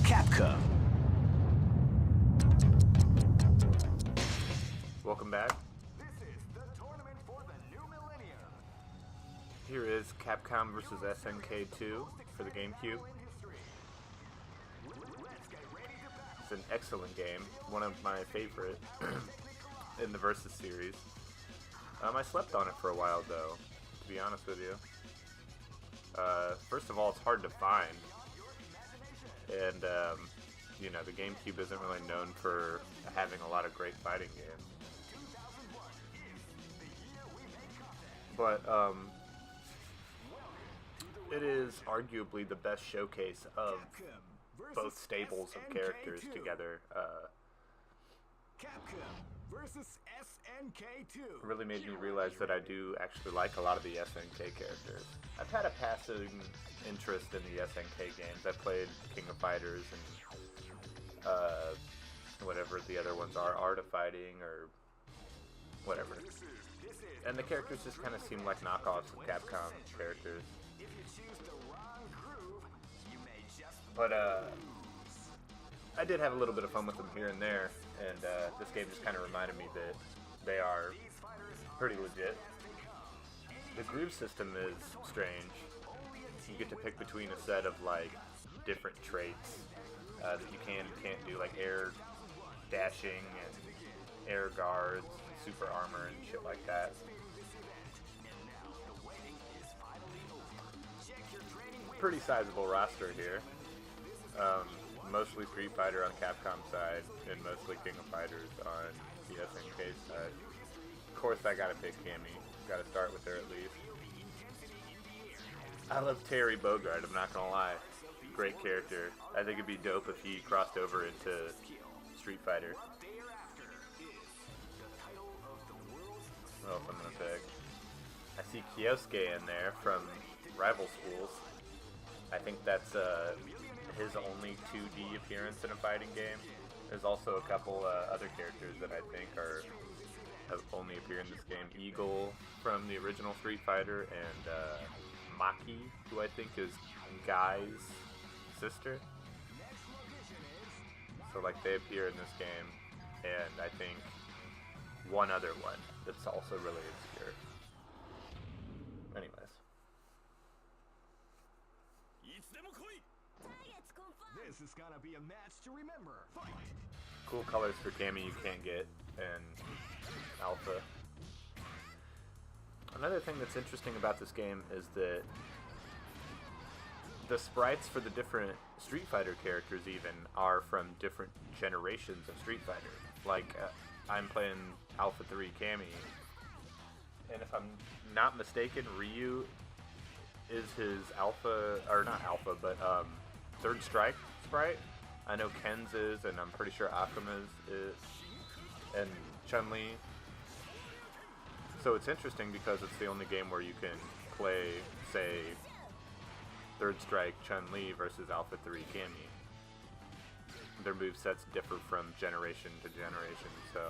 Capcom. Welcome back. This is the tournament for the new millennium. Here is Capcom vs. SNK 2 for the GameCube. It's an excellent game, one of my favorite in the Versus series. I slept on it for a while though, to be honest with you. First of all, it's hard to find, and you know, the GameCube isn't really known for having a lot of great fighting games. But it is arguably the best showcase of both stables of characters together. Capcom versus SNK2. Really made me realize that I do actually like a lot of the SNK characters. I've had a passing interest in the SNK games. I played King of Fighters and whatever the other ones are, Art of Fighting or whatever. And the characters just kind of seem like knockoffs of Capcom characters. But I did have a little bit of fun with them here and there, and this game just kind of reminded me that they are pretty legit. The groove system is strange. You get to pick between a set of like different traits that you can and can't do, like air dashing and air guards, and super armor and shit like that. Pretty sizable roster here. Mostly Street Fighter on Capcom side, and mostly King of Fighters on the SNK side. Of course, I gotta pick Cammy. Gotta start with her at least. I love Terry Bogard, I'm not gonna lie. Great character. I think it'd be dope if he crossed over into Street Fighter. What else I'm gonna pick? I see Kyosuke in there from Rival Schools. I think that's his only 2D appearance in a fighting game. There's also a couple other characters that I think have only appeared in this game. Eagle from the original Street Fighter, and Maki, who I think is Guy's sister. So like they appear in this game, and I think one other one that's also really obscure. Anyways. This is gonna be a match to remember. Fight! Cool colors for Cammy you can't get in Alpha. Another thing that's interesting about this game is that the sprites for the different Street Fighter characters even are from different generations of Street Fighter. Like, I'm playing Alpha 3 Cammy, and if I'm not mistaken, Ryu is his Alpha, or not Alpha, but Third Strike sprite. I know Ken's is, and I'm pretty sure Akuma's is, and Chun-Li. So it's interesting because it's the only game where you can play, say, Third Strike Chun-Li versus Alpha 3 Cammy. Their movesets differ from generation to generation, so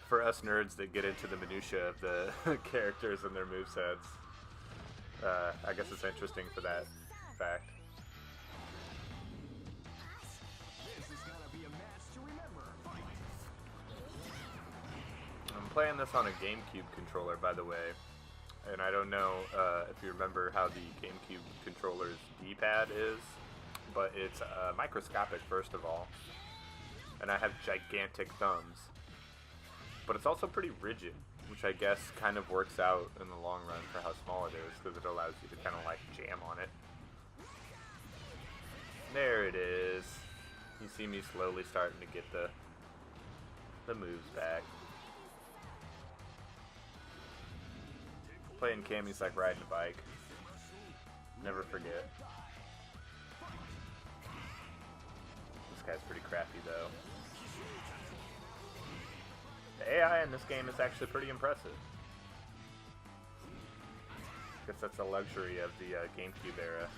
for us nerds that get into the minutia of the characters and their movesets, I guess it's interesting for that fact. This is gonna be a match to remember. Fight! I'm playing this on a GameCube controller, by the way, and I don't know if you remember how the GameCube controller's D-pad is, but it's microscopic first of all, and I have gigantic thumbs, but it's also pretty rigid, which I guess kind of works out in the long run for how small it is, because it allows you to kind of like jam on it. There it is. You see me slowly starting to get the moves back. Playing Cammy's like riding a bike. Never forget. This guy's pretty crappy though. The AI in this game is actually pretty impressive. I guess that's a luxury of the GameCube era.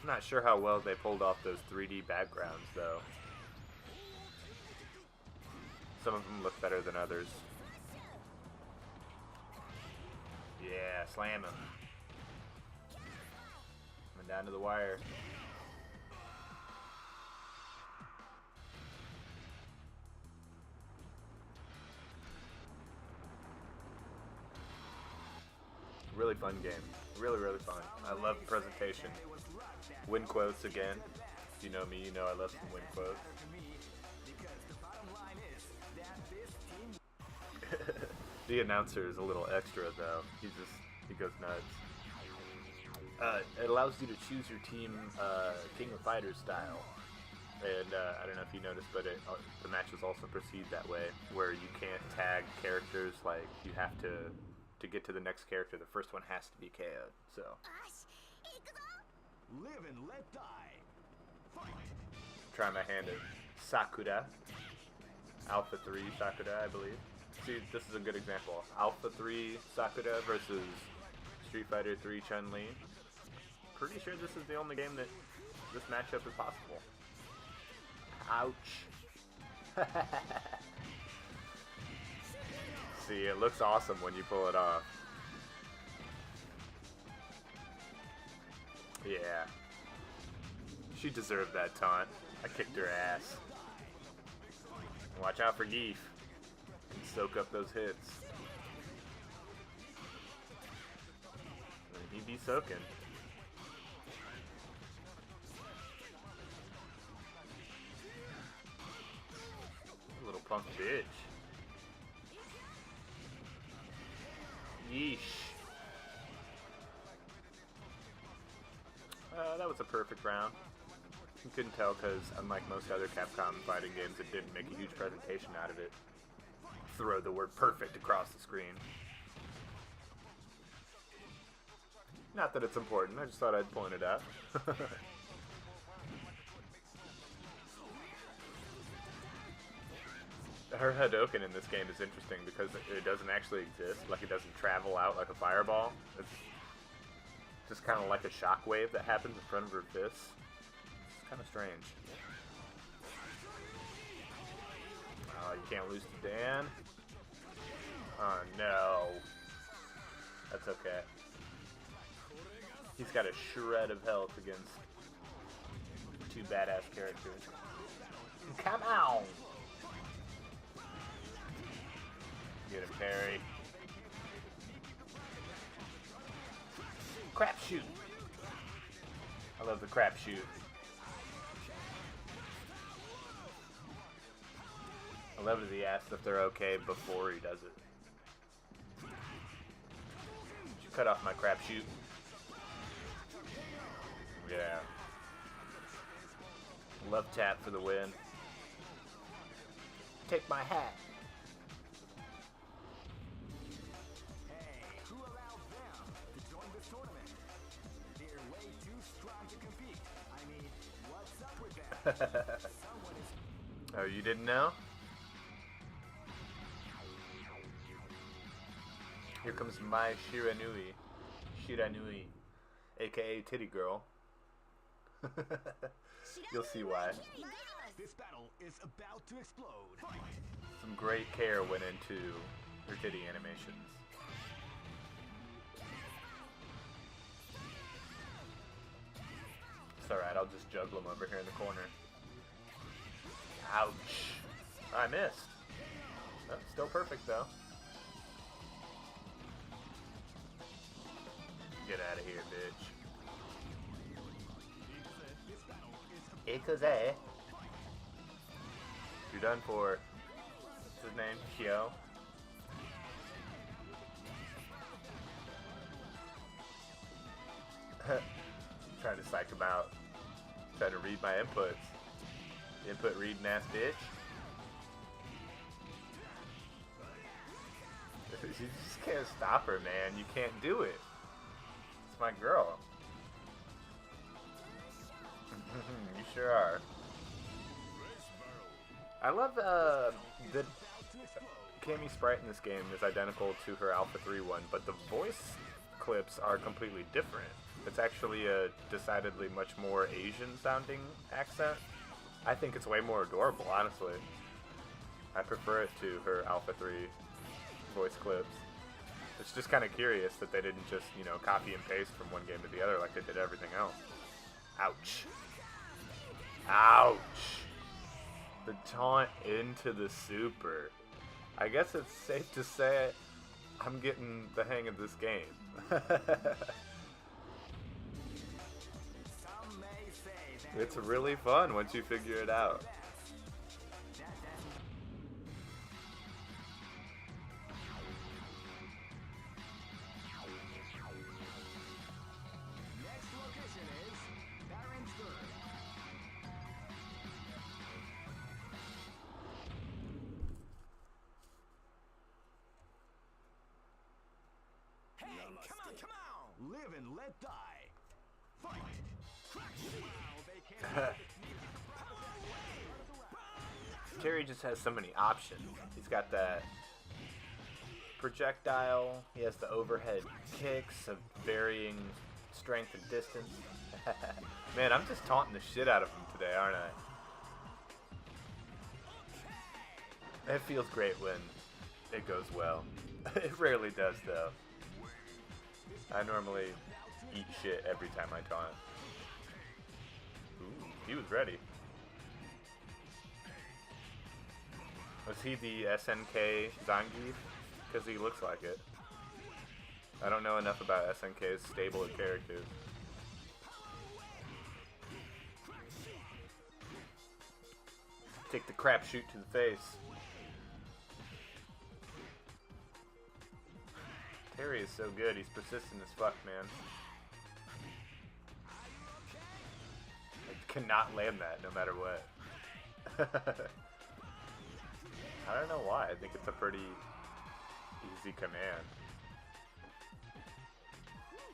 I'm not sure how well they pulled off those 3D backgrounds, though. Some of them look better than others. Yeah, slam him. Coming down to the wire. Really fun game. Really, really fun. I love the presentation. Win quotes again. If you know me, you know I love some win quotes. The announcer is a little extra though. He goes nuts. It allows you to choose your team King of Fighters style. And I don't know if you noticed, but the matches also proceed that way, where you can't tag characters. Like, you have to get to the next character, the first one has to be KO'd. So Live and let die. Fight. Try my hand at Sakura. Alpha 3 Sakura, I believe. See, this is a good example. Alpha 3 Sakura versus Street Fighter 3 Chun-Li. Pretty sure this is the only game that this matchup is possible. Ouch. See, it looks awesome when you pull it off. Yeah. She deserved that taunt. I kicked her ass. Watch out for Geef. Can soak up those hits. He'd be soaking. Little punk bitch. Yeesh. That was a perfect round. You couldn't tell because, unlike most other Capcom fighting games, it didn't make a huge presentation out of it. Throw the word perfect across the screen. Not that it's important, I just thought I'd point it out. Her Hadouken in this game is interesting because it doesn't actually exist. Like, it doesn't travel out like a fireball. It's just kind of like a shockwave that happens in front of her fists. It's kind of strange. Oh, you can't lose to Dan. Oh, no. That's okay. He's got a shred of health against two badass characters. Come on! Get him, parry. Crapshoot. I love the crapshoot. I love that he asks if they're okay before he does it. Cut off my crapshoot. Yeah. Love tap for the win. Take my hat. Oh, you didn't know? Here comes my Shiranui, aka Titty Girl. You'll see why. This battle is about to explode. Some great care went into her titty animations. It's alright, I'll just juggle him over here in the corner. Ouch. I missed. Oh, still perfect though. Get out of here, bitch. Ikuze. You're done for. What's his name? Kyo. Trying to psych him out. Trying to read my inputs. Input reading ass bitch. You just can't stop her, man. You can't do it. It's my girl. You sure are. I love the Cammy sprite in this game is identical to her Alpha 3 one, but the voice clips are completely different. It's actually a decidedly much more Asian sounding accent. I think it's way more adorable, honestly. I prefer it to her Alpha 3 voice clips. It's just kind of curious that they didn't just, you know, copy and paste from one game to the other like they did everything else. Ouch. Ouch. The taunt into the super. I guess it's safe to say I'm getting the hang of this game. It's really fun once you figure it out. Live and let die. Fight. Terry just has so many options. He's got that projectile. He has the overhead kicks of varying strength and distance. Man, I'm just taunting the shit out of him today, aren't I? It feels great when it goes well. It rarely does, though. I normally eat shit every time I taunt. Ooh, he was ready. Was he the SNK Zangief? Because he looks like it. I don't know enough about SNK's stable of characters. Take the crap shoot to the face. Terry is so good, he's persistent as fuck, man. I cannot land that no matter what. I don't know why, I think it's a pretty easy command.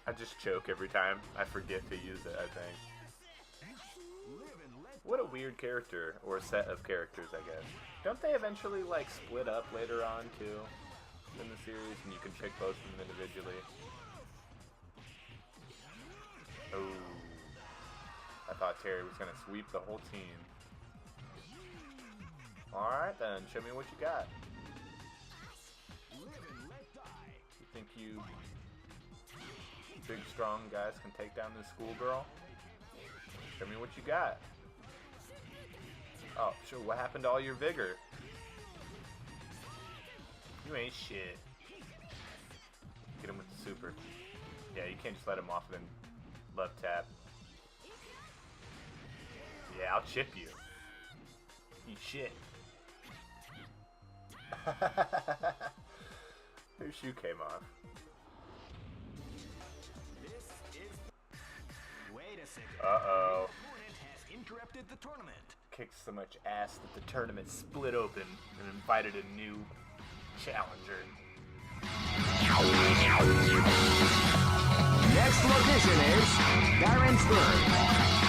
I just choke every time I forget to use it, I think. What a weird character, or set of characters, I guess. Don't they eventually, like, split up later on, too? In the series, and you can pick both of them individually. Oh, I thought Terry was gonna sweep the whole team. Alright then, show me what you got. You think you big strong guys can take down this schoolgirl? Show me what you got. Oh, sure, what happened to all your vigor? You ain't shit. Get him with the super. Yeah, you can't just let him off and then love tap. Yeah, I'll chip you. You shit. Your shoe came off. Wait a second. Uh-oh. The opponent has interrupted the tournament. Kicked so much ass that the tournament split open and invited a new challenger. Next location is Darren's Burg.